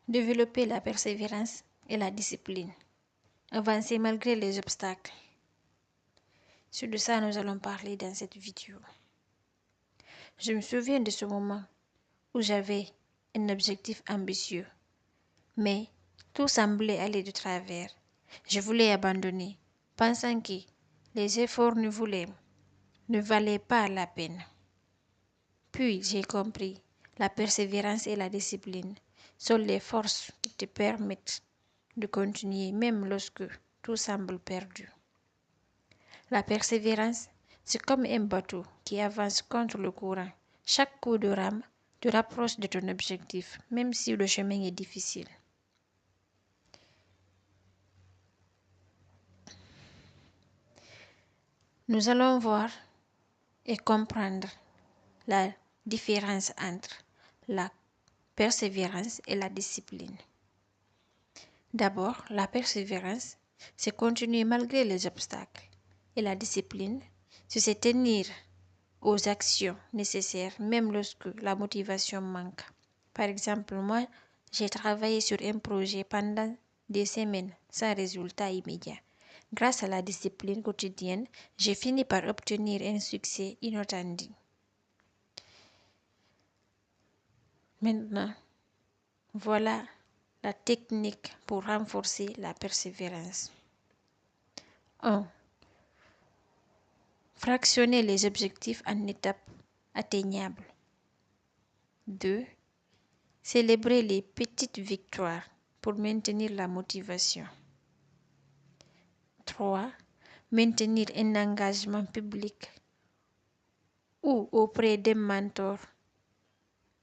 Développer la persévérance et la discipline. Avancer malgré les obstacles. C'est de ça que nous allons parler dans cette vidéo. Je me souviens de ce moment où j'avais un objectif ambitieux, mais tout semblait aller de travers. Je voulais abandonner, pensant que les efforts ne valaient pas la peine. Puis j'ai compris, la persévérance et la discipline sont les forces qui te permettent de continuer même lorsque tout semble perdu. La persévérance, c'est comme un bateau qui avance contre le courant. Chaque coup de rame te rapproche de ton objectif, même si le chemin est difficile. Nous allons voir et comprendre la différence entre la persévérance et la discipline. D'abord, la persévérance, c'est continuer malgré les obstacles. Et la discipline, c'est se tenir aux actions nécessaires même lorsque la motivation manque. Par exemple, moi, j'ai travaillé sur un projet pendant des semaines sans résultat immédiat. Grâce à la discipline quotidienne, j'ai fini par obtenir un succès inattendu. Maintenant, voilà la technique pour renforcer la persévérance. 1. Fractionner les objectifs en étapes atteignables. 2. Célébrer les petites victoires pour maintenir la motivation. 3. Maintenir un engagement public ou auprès d'un mentor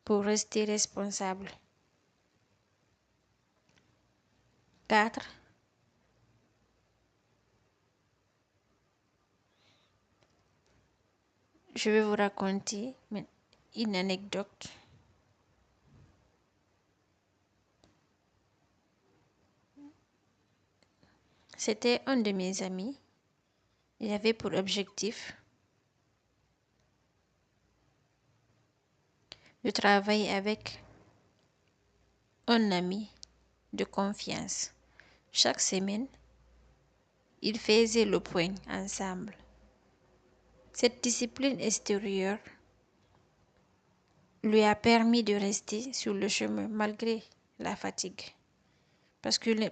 pour rester responsable. 4. Je vais vous raconter une anecdote. C'était un de mes amis. Il avait pour objectif de travailler avec un ami de confiance. Chaque semaine, ils faisaient le point ensemble. Cette discipline extérieure lui a permis de rester sur le chemin malgré la fatigue. Parce qu'il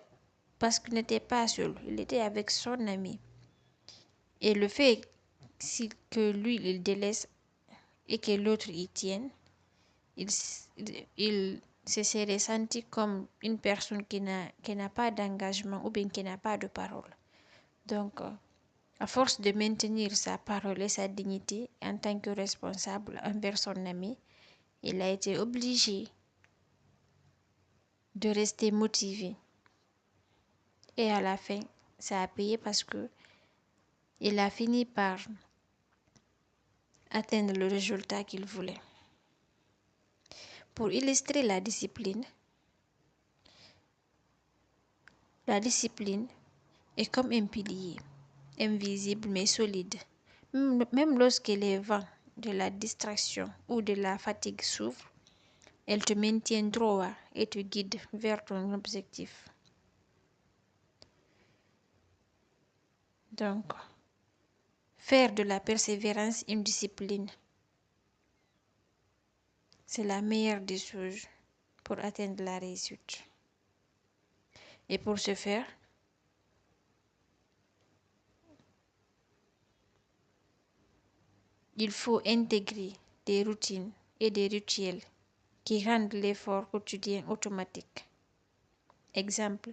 n'était pas seul, il était avec son ami. Et le fait que lui, il délaisse et que l'autre y tienne, il se serait senti comme une personne qui n'a pas d'engagement ou bien qui n'a pas de parole. Donc, à force de maintenir sa parole et sa dignité en tant que responsable envers son ami, il a été obligé de rester motivé. Et à la fin, ça a payé parce que il a fini par atteindre le résultat qu'il voulait. Pour illustrer la discipline est comme un pilier, invisible mais solide. Même lorsque les vents de la distraction ou de la fatigue s'ouvrent, elle te maintient droit et te guide vers ton objectif. Donc, faire de la persévérance une discipline, c'est la meilleure des choses pour atteindre la réussite. Et pour ce faire, il faut intégrer des routines et des rituels qui rendent l'effort quotidien automatique. Exemple,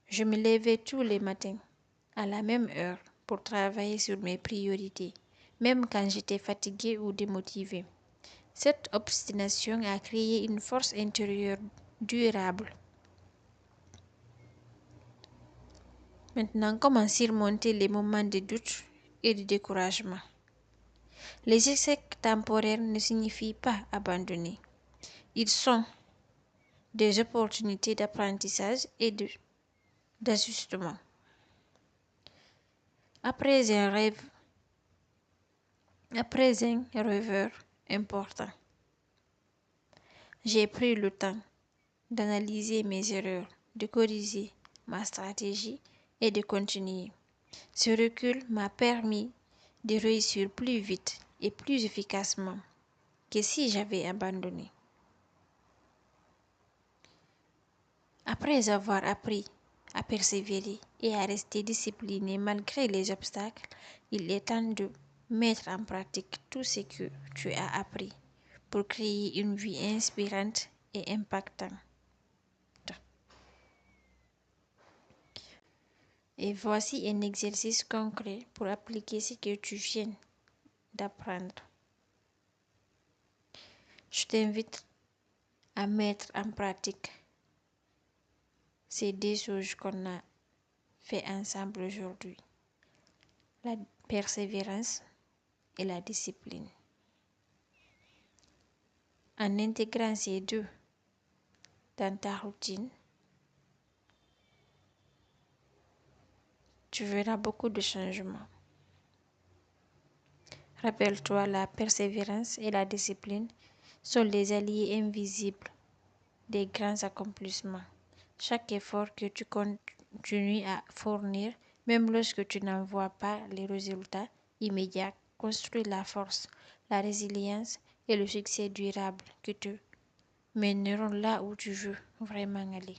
je me levais tous les matins à la même heure pour travailler sur mes priorités, même quand j'étais fatiguée ou démotivée. Cette obstination a créé une force intérieure durable. Maintenant, comment surmonter les moments de doute et de découragement? Les échecs temporaires ne signifient pas abandonner. Ils sont des opportunités d'apprentissage et d'ajustement. Après un rêveur important, j'ai pris le temps d'analyser mes erreurs, de corriger ma stratégie et de continuer. Ce recul m'a permis de réussir plus vite et plus efficacement que si j'avais abandonné. Après avoir appris à persévérer et à rester discipliné malgré les obstacles, il est temps de mettre en pratique tout ce que tu as appris pour créer une vie inspirante et impactante. Et voici un exercice concret pour appliquer ce que tu viens d'apprendre. Je t'invite à mettre en pratique ces deux choses qu'on a fait ensemble aujourd'hui, la persévérance et la discipline. En intégrant ces deux dans ta routine, tu verras beaucoup de changements. Rappelle-toi, la persévérance et la discipline sont les alliés invisibles des grands accomplissements. Chaque effort que tu continues à fournir, même lorsque tu n'en vois pas les résultats immédiats, construit la force, la résilience et le succès durable qui te mèneront là où tu veux vraiment aller.